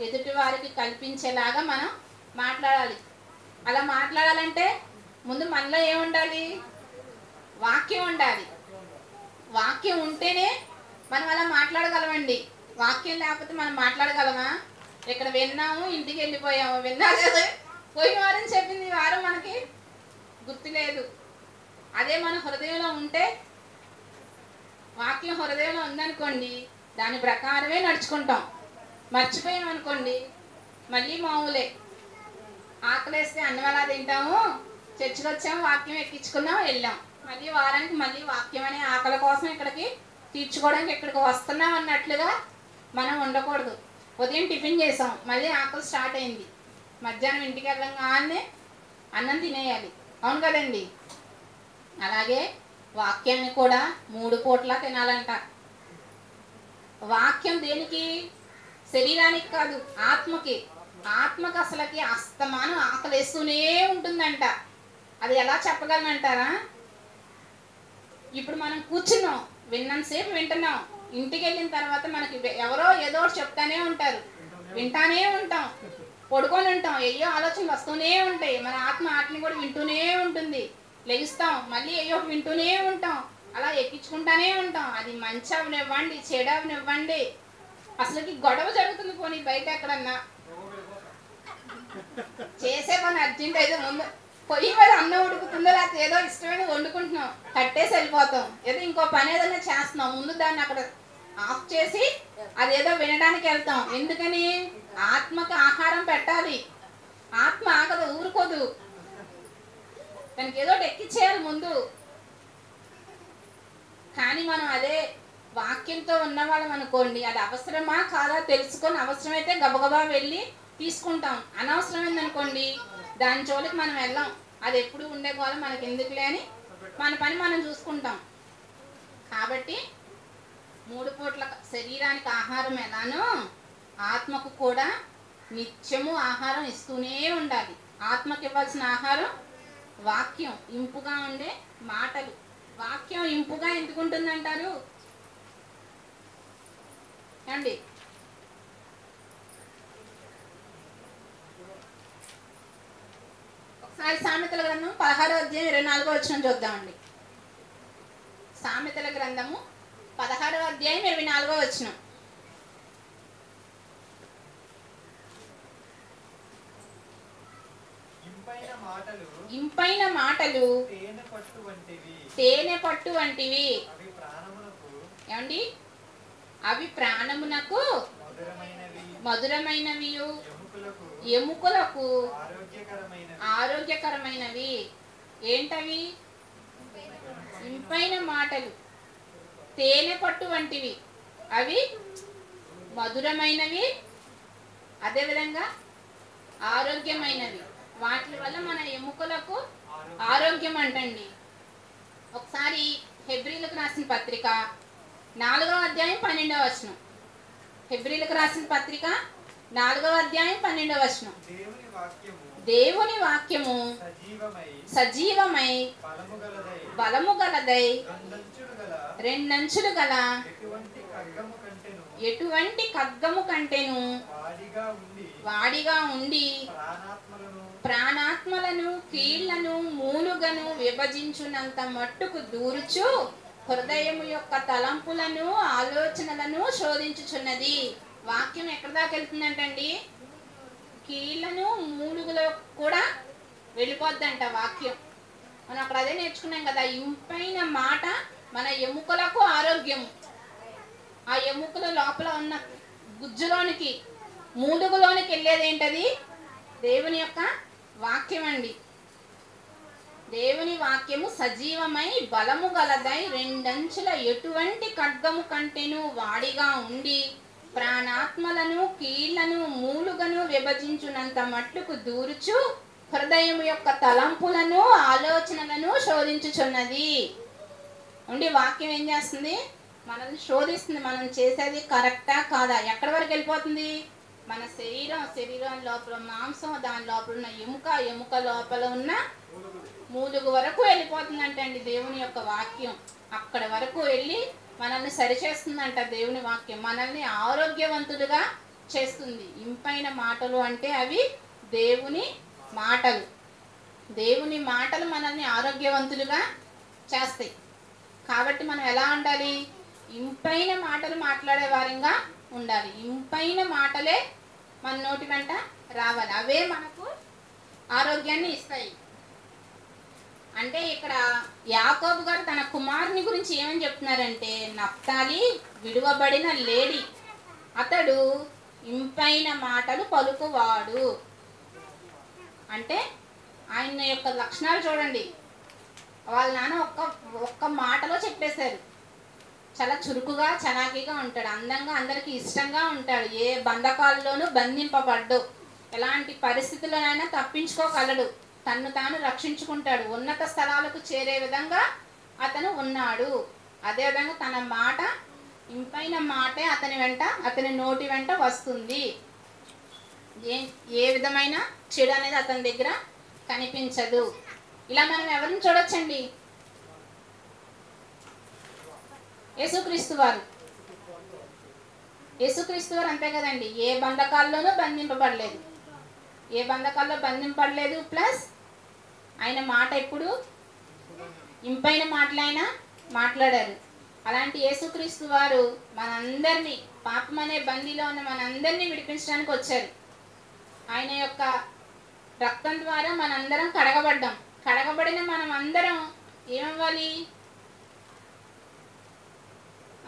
ఎదుటి వారికి కల్పించేలాగా మనం మాట్లాడాలి. అలా మాట్లాడాలంటే ముందు మనలో ఏముండాలి, వాక్యం ఉండాలి. వాక్యం ఉంటేనే మనం అలా మాట్లాడగలమండి. వాక్యం లేకపోతే మనం మాట్లాడగలమా? ఇక్కడ విన్నాము, ఇంటికి వెళ్ళిపోయాము, విన్నాలేదు, పోయిన వారం చెప్పింది ఈ వారం మనకి గుర్తులేదు. అదే మన హృదయంలో ఉంటే, వాక్యం హృదయంలో ఉందనుకోండి, దాని ప్రకారమే నడుచుకుంటాం. మర్చిపోయాం అనుకోండి, మళ్ళీ మామూలే. ఆకలేస్తే అన్నం ఎలా తింటాము, చర్చికి వచ్చాము, వాక్యం ఎక్కించుకున్నాం, వెళ్ళాం, మళ్ళీ వారానికి మళ్ళీ వాక్యం అనే ఆకలి కోసం ఇక్కడికి తీర్చుకోవడానికి ఇక్కడికి వస్తున్నాం అన్నట్లుగా మనం ఉండకూడదు. ఉదయం టిఫిన్ చేసాం, మళ్ళీ ఆకలి స్టార్ట్ అయింది, మధ్యాహ్నం ఇంటికి వెళ్ళంగానే అన్నం తినేయాలి, అవును కదండి? అలాగే వాక్యాన్ని కూడా 3 పూట్ల తినాలంట. వాక్యం దేనికి? శరీరానికి కాదు, ఆత్మకి. ఆత్మకి అసలకి అస్తమానం ఆకలేస్తూనే ఉంటుందంట. అది ఎలా చెప్పగలనంటారా? ఇప్పుడు మనం కూర్చున్నాం, విన్నంతసేపు వింటున్నాం, ఇంటికి వెళ్ళిన తర్వాత మనకి ఎవరో ఏదో చెప్తానే ఉంటారు, వింటానే ఉంటాం, పడుకొని ఉంటాం, ఏయో ఆలోచనలు వస్తూనే ఉంటాయి, మన ఆత్మ ఆటని కూడా వింటూనే ఉంటుంది. లెగిస్తాం, మళ్ళీ ఏయో వింటూనే ఉంటాం, అలా ఎక్కించుకుంటానే ఉంటాం. అది మంచి అవనివ్వండి, చెడు అవనివ్వండి, అసలుకి గొడవ జరుగుతుంది పోనీ బయట ఎక్కడన్నా, చేసే పని అర్జెంట్ అయితే ముందు పొయ్యి మీద అన్నం ఉడుకుతుందో లేకపోతే ఏదో ఇష్టమైన వండుకుంటున్నాం, కట్టేసి వెళ్ళిపోతాం. ఏదో ఇంకో పని ఏదైనా చేస్తున్నాం, ముందు దాన్ని అక్కడ ఆఫ్ చేసి అదేదో వినడానికి వెళ్తాం. ఎందుకని? ఆత్మకు ఆహారం పెట్టాలి. ఆత్మ ఆగదు, ఊరుకోదు, దానికి ఏదో ఎక్కిచ్చేయాలి ముందు. కానీ మనం అదే వాక్యంతో ఉన్నవాళ్ళం అనుకోండి, అది అవసరమా కాదా తెలుసుకొని అవసరమైతే గబగబా వెళ్ళి తీసుకుంటాం, అనవసరమైందనుకోండి దాని జోలికి మనం వెళ్ళాం. అది ఎప్పుడు ఉండే గోళం మనకి ఎందుకులే అని మన పని మనం చూసుకుంటాం. కాబట్టి 3 పూట్ల శరీరానికి ఆహారం ఎలానో ఆత్మకు కూడా నిత్యము ఆహారం ఇస్తూనే ఉండాలి. ఆత్మకి ఇవ్వాల్సిన ఆహారం వాక్యం, ఇంపుగా ఉండే మాటలు. వాక్యం ఇంపుగా ఎందుకు ఉంటుందంటారు అండి? ఒకసారి సామెతల గ్రంథం 16వ అధ్యాయం 24వ వచనం చూద్దామండి. సామెతల గ్రంథము 16వ అధ్యాయం 24వ వచనం. ఇంపైన మాటలు తేనె పట్టు వంటివి. ఏమండి? అవి ప్రాణమునకు మధురమైనవి, ఎముకలకు ఆరోగ్యకరమైనవి. ఏంటవి? ఇంపైన మాటలు తేనె పట్టు వంటివి, అవి మధురమైనవి, అదేవిధంగా ఆరోగ్యమైనవి. వాటి వల్ల మన ఎముకలకు ఆరోగ్యం అంటండి. ఒకసారి హెబ్రీలకు రాసిన పత్రిక 4వ అధ్యాయం 12వ వచనం. హెబ్రీలకు రాసిన పత్రిక 4వ అధ్యాయం 12వ వచనం. దేవుని వాక్యము సజీవమై బలము గలదై రెండంచులు గల ఎటువంటి ఖడ్గము కంటెను వాడిగా ఉండి ప్రాణాత్మలను కీళ్లను మూలుగను విభజించునంత మట్టుకు దూరుచు హృదయము యొక్క తలంపులను ఆలోచనలను శోధించుచున్నది. వాక్యం ఎక్కడి దాకా వెళ్తుందంటండి? కీళ్లను మూలుగులో కూడా వెళ్ళిపోద్దంట వాక్యం. మనం అక్కడ అదే నేర్చుకున్నాం కదా, ఇంపైన మాట మన ఎముకలకు ఆరోగ్యం. ఆ ఎముకల లోపల ఉన్న గుజ్జులోనికి మూలుగులోనికి వెళ్ళేది ఏంటది? దేవుని యొక్క వాక్యం అండి. దేవుని వాక్యము సజీవమై బలము గలదై రెండంచుల ఎటువంటి ఖడ్గము కంటేను వాడిగా ఉండి ప్రాణాత్మలను కీళ్లను మూలుగను విభజించునంత మట్టుకు దూరుచు హృదయం యొక్క తలంపులను ఆలోచనలను శోధించుచున్నది. ఉండి వాక్యం ఏం చేస్తుంది? మనల్ని శోధిస్తుంది. మనం చేసేది కరెక్టా కాదా, ఎక్కడి వరకు వెళ్ళిపోతుంది? మన శరీరం లోపల మాంసం, దాని లోపల ఉన్న ఎముక లోపల ఉన్న మూలుగు వరకు వెళ్ళిపోతుందంట అండి దేవుని యొక్క వాక్యం. అక్కడ వరకు వెళ్ళి మనల్ని సరిచేస్తుందంట దేవుని వాక్యం. మనల్ని ఆరోగ్యవంతులుగా చేస్తుంది. ఇంపైన మాటలు అంటే అవి దేవుని మాటలు. దేవుని మాటలు మనల్ని ఆరోగ్యవంతులుగా చేస్తాయి. కాబట్టి మనం ఎలా ఉండాలి? ఇంపైన మాటలు మాట్లాడే వారంగా ఉండాలి. ఇంపైన మాటలే మన నోటి వెంట రావాలి. అవే మనకు ఆరోగ్యాన్ని ఇస్తాయి. అంటే ఇక్కడ యాకోబు గారు తన కుమారుని గురించి ఏమని చెప్తున్నారంటే, నఫ్తాలి విడువబడిన లేడి, అతడు ఇంపైన మాటలు పలుకువాడు. అంటే ఆయన యొక్క లక్షణాలు చూడండి. వాళ్ళ నాన్న ఒక్క మాటలో చెప్పేశారు. చాలా చురుకుగా చలాకీగా ఉంటాడు, అందంగా అందరికీ ఇష్టంగా ఉంటాడు, ఏ బంధకాల్లోనూ బంధింపబడ్డు, ఎలాంటి పరిస్థితుల్లోనైనా తప్పించుకోగలడు, తన్ను తాను రక్షించుకుంటాడు, ఉన్నత స్థలాలకు చేరే విధంగా అతను ఉన్నాడు. అదేవిధంగా తన మాట ఇంపైన మాటే అతని నోటి వెంట వస్తుంది. ఏ విధమైన చెడు అనేది అతని దగ్గర కనిపించదు. ఇలా మనం ఎవరిని చూడొచ్చండి? యేసుక్రీస్తు వారు అంతే కదండి. ఏ బంధకాల్లోనూ బంధింపబడలేదు, ప్లస్ ఆయన మాట ఎప్పుడు ఇంపైన మాటలైనా మాట్లాడారు. అలాంటి యేసుక్రీస్తు వారు మనందరినీ, పాపం అనే బందీలో ఉన్న మనందరినీ విడిపించడానికి వచ్చారు. ఆయన యొక్క రక్తం ద్వారా మనందరం కడగబడ్డాం. కడగబడిన మనం అందరం ఏమవ్వాలి?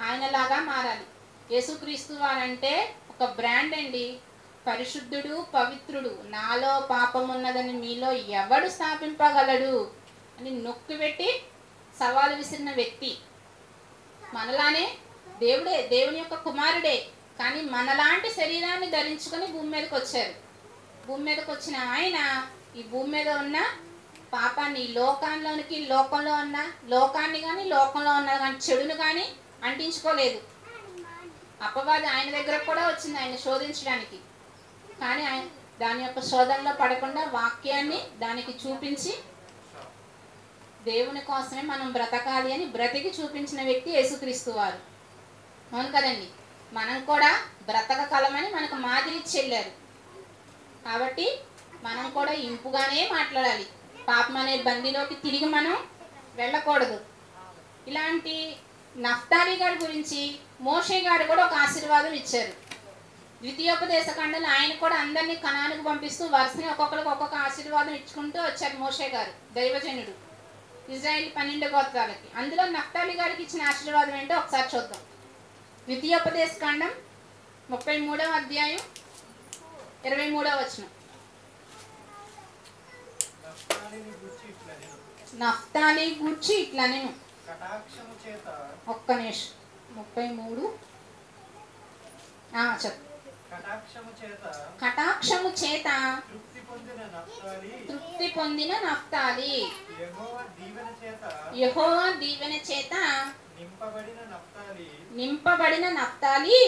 ఆయనలాగా మారాలి. యేసుక్రీస్తు వారంటే ఒక బ్రాండ్ అండి. పరిశుద్ధుడు, పవిత్రుడు, నాలో పాపం ఉన్నదని మీలో ఎవడు స్థాపింపగలడు అని నొక్కిపెట్టి సవాలు విసిరిన వ్యక్తి. మనలానే దేవుని యొక్క కుమారుడే, కానీ మనలాంటి శరీరాన్ని ధరించుకొని భూమి మీదకి వచ్చారు. భూమి మీదకి వచ్చిన ఆయన ఈ భూమి మీద ఉన్న పాపాన్ని, లోకంలో ఉన్న లోకాన్ని కానీ, లోకంలో ఉన్న కానీ చెడును కానీ అంటించుకోలేదు. అపవాది ఆయన దగ్గర కూడా వచ్చింది ఆయన శోధించడానికి. కానీ ఆయన దాని యొక్క శోధనలో పడకుండా వాక్యాన్ని దానికి చూపించి దేవుని కోసమే మనం బ్రతకాలి అని బ్రతికి చూపించిన వ్యక్తి యేసుక్రీస్తు వారు. అవును కదండి. మనం కూడా బ్రతకగలమని మనకు మాదిరి చెల్లారు. కాబట్టి మనం కూడా ఇంపుగానే మాట్లాడాలి. పాపం అనే బందీలోకి తిరిగి మనం వెళ్ళకూడదు. ఇలాంటి నఫ్తాలి గారి గురించి మోషే గారు కూడా ఒక ఆశీర్వాదం ఇచ్చారు. ద్వితీయోపదేశ ఖండంలో ఆయన కూడా అందరినీ కనానుకు పంపిస్తూ వరుసని ఒక్కొక్కరికి ఒక్కొక్క ఆశీర్వాదం ఇచ్చుకుంటూ వచ్చారు మోషే గారు, దైవజనుడు, ఇజ్రాయిల్ 12 గోత్రాలకి. అందులో నఫ్తాలి గారికి ఇచ్చిన ఆశీర్వాదం ఏంటో ఒకసారి చూద్దాం. ద్వితీయోపదేశ ఖండం 33వ అధ్యాయం 23వ వచనం. నఫ్తాలి గూర్చి ఇట్లా నేను ఒక్క నిమిషం 33 చెప్పు. కటాక్షము చేత తృప్తి పొందిన నఫ్తాలి, యెహోవా దీవెన చేత నింపబడిన నఫ్తాలి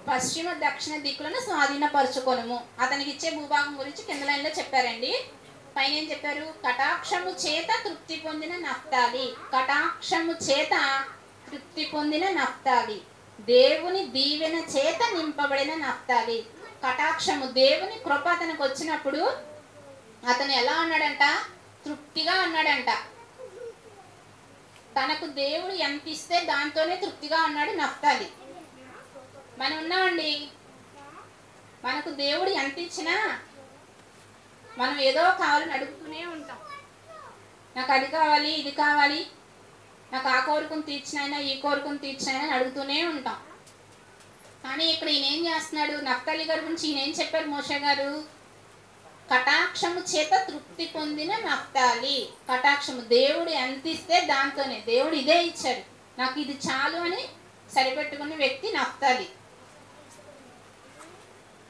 పశ్చిమ దక్షిణ దిక్కులను స్వాధీనపరచుకొనుము. అతనికి ఇచ్చే భూభాగం గురించి కింద లైన్లో చెప్పారండి. పైన ఏం చెప్పారు? కటాక్షము చేత తృప్తి పొందిన నఫ్తాలి. కటాక్షము చేత తృప్తి పొందిన నఫ్తాలి, దేవుని దీవెన చేత నింపబడిన నఫ్తాలి. కటాక్షము, దేవుని కృప అతనికి వచ్చినప్పుడు అతను ఎలా ఉన్నాడంట? తృప్తిగా ఉన్నాడంట. తనకు దేవుడు ఎంత ఇస్తే దాంతోనే తృప్తిగా ఉన్నాడు నఫ్తాలి. మనం ఉన్నామండి, మనకు దేవుడు ఎంత ఇచ్చినా మనం ఏదో కావాలని అడుగుతూనే ఉంటాం. నాకు అది కావాలి, ఇది కావాలి, నాకు ఆ కోరికను తీర్చినైనా ఈ కోరికను తీర్చినైనా అడుగుతూనే ఉంటాం. కానీ ఇక్కడ ఈయన ఏం చేస్తున్నాడు? నఫ్తాలి గారి గురించి ఈయన ఏం చెప్పారు మోషే గారు? కటాక్షము చేత తృప్తి పొందిన నఫ్తాలి. కటాక్షము, దేవుడు ఎంత ఇస్తే దాంతోనే, దేవుడు ఇదే ఇచ్చాడు నాకు ఇది చాలు అని సరిపెట్టుకునే వ్యక్తి నఫ్తాలి.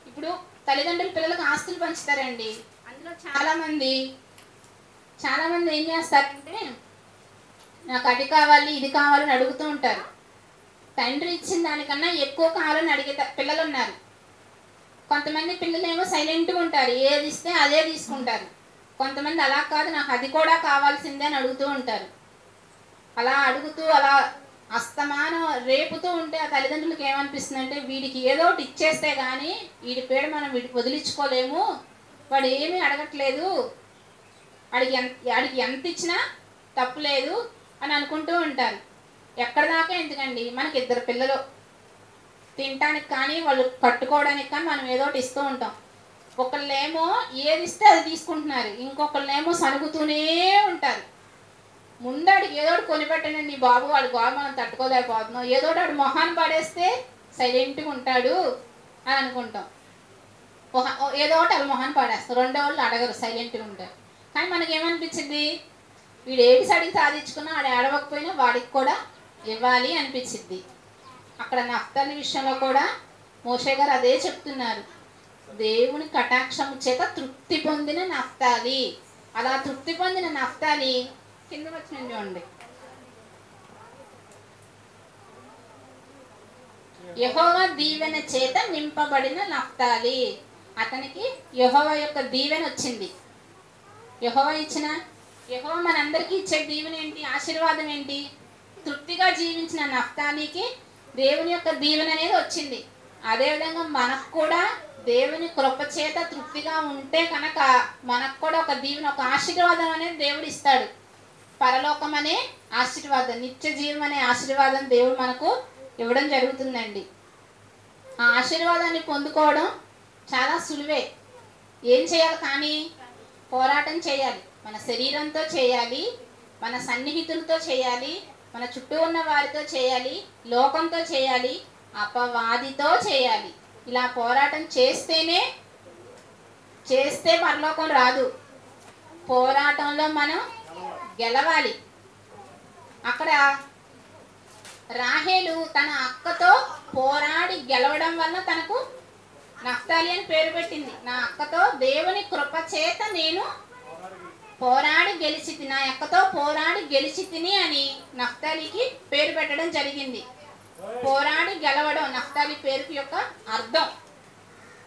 ఇప్పుడు తల్లిదండ్రులు పిల్లలకు ఆస్తులు పంచుతారండి. అందులో చాలా మంది ఏం చేస్తారంటే నాకు అది కావాలి ఇది కావాలని అడుగుతూ ఉంటారు. తండ్రి ఇచ్చిన దానికన్నా ఎక్కువ కావాలని అడిగే పిల్లలు ఉన్నారు. కొంతమంది పిల్లలేమో సైలెంట్గా ఉంటారు, ఏది ఇస్తే అదే తీసుకుంటారు. కొంతమంది అలా కాదు, నాకు అది కూడా కావాల్సిందే అని అడుగుతూ ఉంటారు. అలా అడుగుతూ అలా అస్తమానం రేపుతూ ఉంటే ఆ తల్లిదండ్రులకు ఏమనిపిస్తుంది అంటే వీడికి ఏదో ఒకటి ఇచ్చేస్తే కానీ వీడి పేరు మనం వీడికి వదిలించుకోలేము, వాడు ఏమీ అడగట్లేదు, వాడికి ఎంత ఇచ్చినా తప్పులేదు అని అనుకుంటూ ఉంటారు. ఎక్కడ దాకా ఎందుకండి, మనకి 2 పిల్లలు తినటానికి కానీ వాళ్ళు కట్టుకోవడానికి కానీ మనం ఏదో ఒకటి ఇస్తూ ఉంటాం. ఒకళ్ళేమో ఏది ఇస్తే అది తీసుకుంటున్నారు, ఇంకొకళ్ళేమో సనుగుతూనే ఉంటారు. ముందాడికి ఏదో ఒకటి కొనిపెట్టనండి బాబు, వాడి గోడ మనం తట్టుకోలేకపోతున్నాం, ఏదో ఒకటి వాడు మొహాన్ని పడేస్తే సైలెంట్గా ఉంటాడు అని అనుకుంటాం. ఏదో ఒకటి వాళ్ళ మొహాన్ని పడేస్తారు, రెండో వాళ్ళు అడగరు, సైలెంట్గా ఉంటారు. కానీ మనకేమనిపించింది, వీడు ఏది అడిగి సాధించుకున్నా వాడు ఏడవకపోయినా వాడికి కూడా ఇవ్వాలి అనిపించింది. అక్కడ నఫ్తాలి విషయంలో కూడా మోషే గారు అదే చెప్తున్నారు, దేవుని కటాక్షము చేత తృప్తి పొందిన నఫ్తాలి. అలా తృప్తి పొందిన నఫ్తాలి కింద వచ్చిన చూడండి, యెహోవా దీవెన చేత నింపబడిన నఫ్తాలి. అతనికి యెహోవా యొక్క దీవెన వచ్చింది. యెహోవా మనందరికీ ఇచ్చే దీవెన ఏంటి, ఆశీర్వాదం ఏంటి? తృప్తిగా జీవించిన నఫ్తాలికి దేవుని యొక్క దీవెన అనేది వచ్చింది. అదేవిధంగా మనకు కూడా దేవుని కృప చేత తృప్తిగా ఉంటే కనుక మనకు కూడా ఒక దీవెన, ఒక ఆశీర్వాదం అనేది దేవుడు ఇస్తాడు. పరలోకం అనే ఆశీర్వాదం, నిత్య జీవం అనే ఆశీర్వాదం దేవుడు మనకు ఇవ్వడం జరుగుతుందండి. ఆ ఆశీర్వాదాన్ని పొందుకోవడం చాలా సులువే. ఏం చేయాలి కానీ, పోరాటం చేయాలి. మన శరీరంతో చేయాలి, మన సన్నిహితులతో చేయాలి, మన చుట్టూ ఉన్న వారితో చేయాలి, లోకంతో చేయాలి, అపవాదితో చేయాలి. ఇలా పోరాటం చేస్తే పరలోకం రాదు. పోరాటంలో మనం గెలవాలి. అక్కడ రాహేలు తన అక్కతో పోరాడి గెలవడం వల్ల తనకు నఫ్తాలి అని పేరు పెట్టింది. నా అక్కతో దేవుని కృప చేత నేను పోరాడి గెలిచి నా అక్కతో పోరాడి గెలిచి తిని అని నఫ్తాలికి పేరు పెట్టడం జరిగింది. పోరాడి గెలవడం నఫ్తాలి పేరుకి యొక్క అర్థం.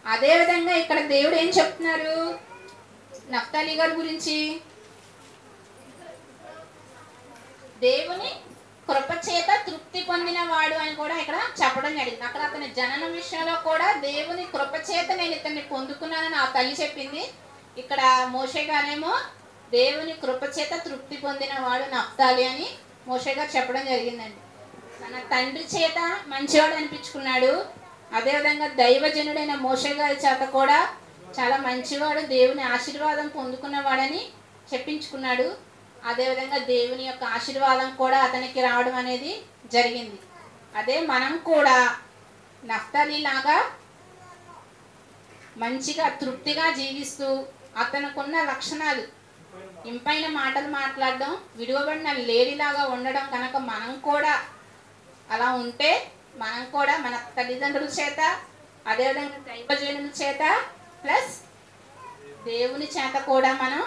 అదేవిధంగా ఇక్కడ దేవుడు ఏం చెప్తున్నారు నఫ్తాలి గారి గురించి, దేవుని కృపచేత తృప్తి పొందిన వాడు అని కూడా ఇక్కడ చెప్పడం జరిగింది. అక్కడ అతని జననం విషయంలో కూడా దేవుని కృపచేత నేను ఇతన్ని పొందుకున్నానని ఆ తల్లి చెప్పింది. ఇక్కడ మోషే గారేమో దేవుని కృపచేత తృప్తి పొందిన వాడు నఫ్తాలి అని మోషే గారు చెప్పడం జరిగిందండి. తన తండ్రి చేత మంచివాడు అనిపించుకున్నాడు. అదేవిధంగా దైవజనుడైన మోషే గారి చేత కూడా చాలా మంచివాడు, దేవుని ఆశీర్వాదం పొందుకున్నవాడని చెప్పించుకున్నాడు. అదేవిధంగా దేవుని యొక్క ఆశీర్వాదం కూడా అతనికి రావడం అనేది జరిగింది. అదే మనం కూడా నఫ్తాలి లాగా మంచిగా తృప్తిగా జీవిస్తూ అతనుకున్న లక్షణాలు, ఇంపైన మాటలు మాట్లాడడం, విడువబడిన లేడీలాగా ఉండడం కనుక మనం కూడా అలా ఉంటే మనం కూడా మన తల్లిదండ్రుల చేత, అదేవిధంగా దైవజనుల చేత ప్లస్ దేవుని చేత కూడా మనం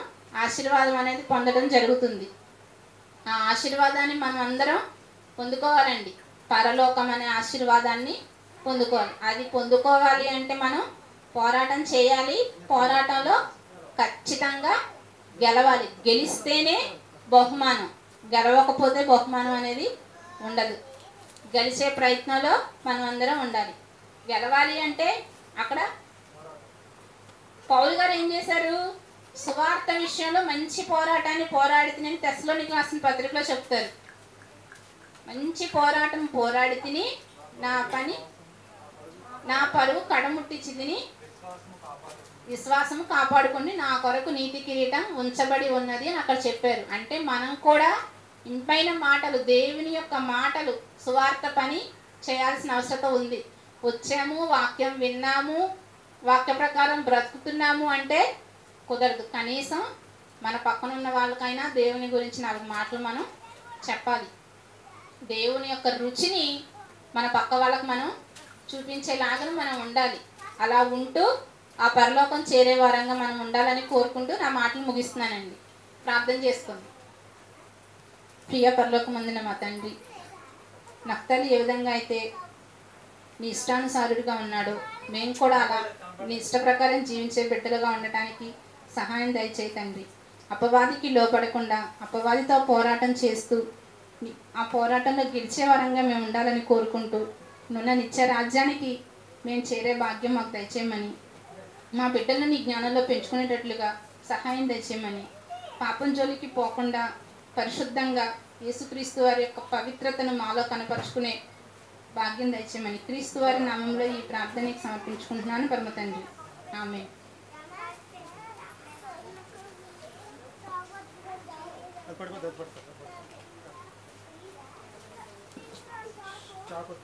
ఆశీర్వాదం అనేది పొందడం జరుగుతుంది. ఆ ఆశీర్వాదాన్ని మనం అందరం పొందుకోవాలండి. పరలోకం అనే ఆశీర్వాదాన్ని పొందుకోవాలి. అది పొందుకోవాలి అంటే మనం పోరాటం చేయాలి. పోరాటంలో ఖచ్చితంగా గెలవాలి. గెలిస్తేనే బహుమానం, గెలవకపోతే బహుమానం అనేది ఉండదు. గెలిచే ప్రయత్నంలో మనం అందరం ఉండాలి. గెలవాలి అంటే అక్కడ పౌలు గారు ఏం చేశారు, సువార్త విషయంలో మంచి పోరాటాన్ని పోరాడితిని తెస్సలోనికీయులకు రాసిన పత్రికలో చెప్తారు. మంచి పోరాటం పోరాడి తిని నా పరువు కడముట్టించి తిని విశ్వాసము కాపాడుకొని నా కొరకు నీతి కిరీటం ఉంచబడి ఉన్నది అని అక్కడ చెప్పారు. అంటే మనం కూడా ఇంపైన మాటలు, దేవుని యొక్క మాటలు, సువార్త పని చేయాల్సిన అవసరం ఉంది. వచ్చాము, వాక్యం విన్నాము, వాక్య ప్రకారం బ్రతుకుతున్నాము అంటే కుదరదు. కనీసం మన పక్కన ఉన్న వాళ్ళకైనా దేవుని గురించి 4 మాటలు మనం చెప్పాలి. దేవుని యొక్క రుచిని మన పక్క వాళ్ళకి మనం చూపించేలాగా మనం ఉండాలి. అలా ఉంటూ ఆ పరలోకం చేరే వారంగా మనం ఉండాలని కోరుకుంటూ నా మాటలు ముగిస్తున్నానండి. ప్రార్థన చేసుకోండి. ప్రియ పరలోకమందున మా తండ్రి, నఫ్తాలి ఏ విధంగా అయితే నీ ఇష్టానుసారుడిగా ఉన్నాడో మేము కూడా అలా నీ ఇష్ట ప్రకారం జీవించే బిడ్డలుగా ఉండటానికి సహాయం దయచేయి తండ్రి. అపవాదికి లోపడకుండా అపవాదితో పోరాటం చేస్తూ ఆ పోరాటంలో గెలిచే వారంగా మేము ఉండాలని కోరుకుంటూ నున్న నిత్య రాజ్యానికి మేము చేరే భాగ్యం మాకు దయచేయమని, మా బిడ్డలను నీ జ్ఞానంలో పెంచుకునేటట్లుగా సహాయం దయచేయమని, పాపం జోలికి పోకుండా పరిశుద్ధంగా యేసుక్రీస్తు వారి యొక్క పవిత్రతను మాలో కనపరుచుకునే భాగ్యం దయచేయమని క్రీస్తు వారి నామంలో ఈ ప్రార్థనకి సమర్పించుకుంటున్నాను పరమ తండ్రి. ఆమేన్. చాకు